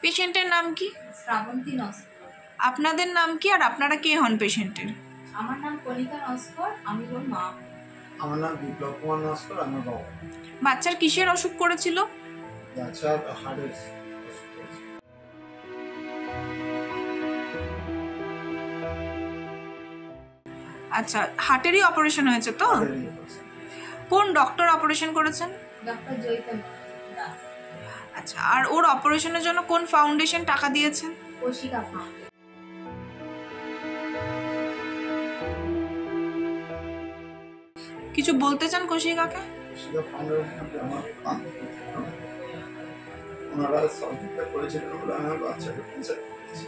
পেশেন্টের নাম কি? শ্রাবন্তী নস্কর। আপনাদের নাম কি আর আপনারা কে হন পেশেন্টের? আমার নাম কণিকা নস্কর, আমি ওর মা। আমার নাম বিপ্লব কুমার নস্কর, আমার বাবা। বাচ্চার কিসের অসুখ করেছিল? বাচ্চার হার্টের। আচ্ছা, হার্টেরই অপারেশন হয়েছে তো? কোন ডক্টর অপারেশন করেছেন? ডক্টর জয়িতা দাস। আচ্ছা, আর ওর অপারেশনের জন্য কোন ফাউন্ডেশন টাকা দিয়েছেন? কৌশিকা ফাউন্ডেশন। কিছু বলতে চান কৌশিকাকে? কৌশিকা ফাউন্ডেশনকে আমার ওনারা সহযোগিতা করেছিলেন বলে আমার বাচ্চাকে বাঁচাতে পেরেছি।